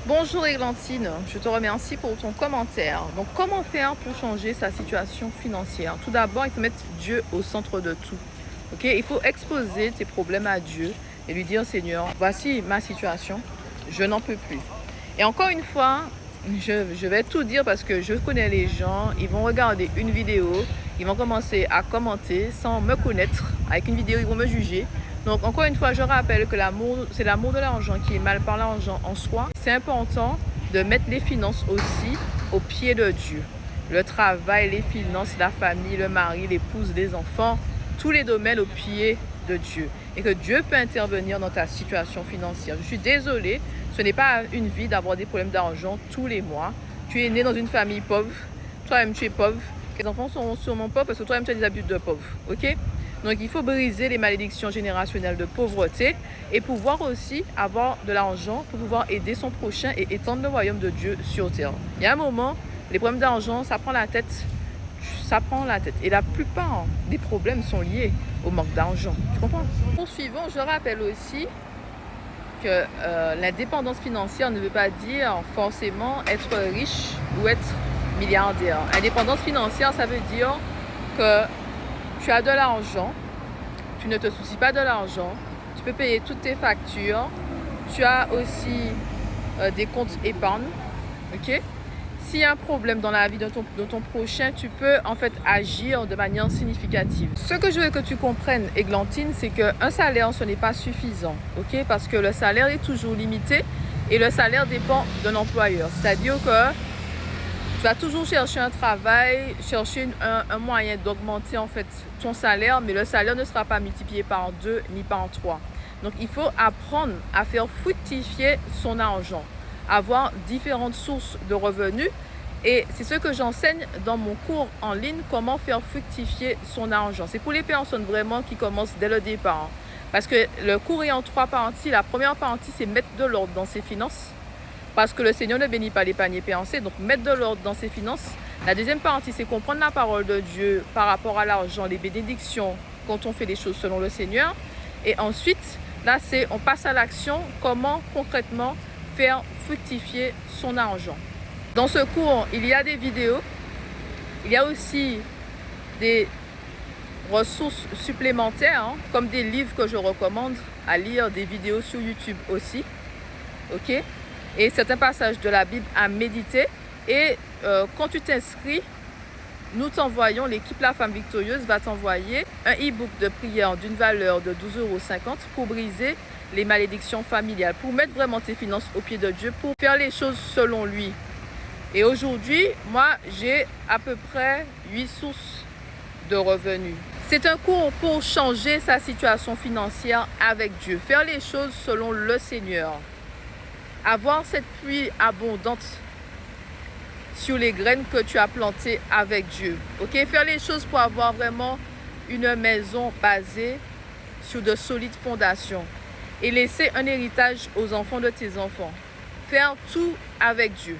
Bonjour Églantine, je te remercie pour ton commentaire. Donc, comment faire pour changer sa situation financière? Tout d'abord, il faut mettre Dieu au centre de tout. Ok, il faut exposer tes problèmes à Dieu et lui dire, Seigneur, voici ma situation, je n'en peux plus. Et encore une fois, je vais tout dire parce que je connais les gens, ils vont regarder une vidéo, ils vont commencer à commenter sans me connaître. Avec une vidéo, ils vont me juger. Donc, encore une fois, je rappelle que c'est l'amour de l'argent qui est mal par l'argent en soi. C'est important de mettre les finances aussi au pied de Dieu. Le travail, les finances, la famille, le mari, l'épouse, les enfants, tous les domaines au pied de Dieu. Et que Dieu peut intervenir dans ta situation financière. Je suis désolée, ce n'est pas une vie d'avoir des problèmes d'argent tous les mois. Tu es né dans une famille pauvre, toi-même tu es pauvre. Les enfants sont sûrement pauvres parce que toi-même tu as des habitudes de pauvre. Ok? Donc, il faut briser les malédictions générationnelles de pauvreté et pouvoir aussi avoir de l'argent pour pouvoir aider son prochain et étendre le royaume de Dieu sur terre. Il y a un moment, les problèmes d'argent, ça prend la tête. Ça prend la tête. Et la plupart des problèmes sont liés au manque d'argent. Tu comprends? Poursuivons, je rappelle aussi que l'indépendance financière ne veut pas dire forcément être riche ou être milliardaire. Indépendance financière, ça veut dire que tu as de l'argent, tu ne te soucies pas de l'argent, tu peux payer toutes tes factures, tu as aussi des comptes épargne, ok? S'il y a un problème dans la vie de ton prochain, tu peux en fait agir de manière significative. Ce que je veux que tu comprennes, Églantine, c'est qu'un salaire, ce n'est pas suffisant, ok? Parce que le salaire est toujours limité et le salaire dépend d'un employeur. C'est-à-dire que tu vas toujours chercher un travail, chercher un moyen d'augmenter en fait ton salaire, mais le salaire ne sera pas multiplié par 2 ni par 3. Donc, il faut apprendre à faire fructifier son argent, avoir différentes sources de revenus. Et c'est ce que j'enseigne dans mon cours en ligne, comment faire fructifier son argent. C'est pour les personnes vraiment qui commencent dès le départ. Parce que le cours est en 3 parties. La première partie, c'est mettre de l'ordre dans ses finances. Parce que le Seigneur ne bénit pas les paniers percés, donc mettre de l'ordre dans ses finances. La deuxième partie, c'est comprendre la parole de Dieu par rapport à l'argent, les bénédictions, quand on fait les choses selon le Seigneur. Et ensuite, là, on passe à l'action, comment concrètement faire fructifier son argent. Dans ce cours, il y a des vidéos, il y a aussi des ressources supplémentaires, comme des livres que je recommande à lire, des vidéos sur YouTube aussi. Ok? Et certains passages de la Bible à méditer. Et quand tu t'inscris, nous t'envoyons, l'équipe La Femme Victorieuse va t'envoyer un e-book de prière d'une valeur de 12,50 € pour briser les malédictions familiales, pour mettre vraiment tes finances au pied de Dieu, pour faire les choses selon lui. Et aujourd'hui, moi, j'ai à peu près 8 sources de revenus. C'est un cours pour changer sa situation financière avec Dieu, faire les choses selon le Seigneur. Avoir cette pluie abondante sur les graines que tu as plantées avec Dieu. Ok, faire les choses pour avoir vraiment une maison basée sur de solides fondations et laisser un héritage aux enfants de tes enfants. Faire tout avec Dieu.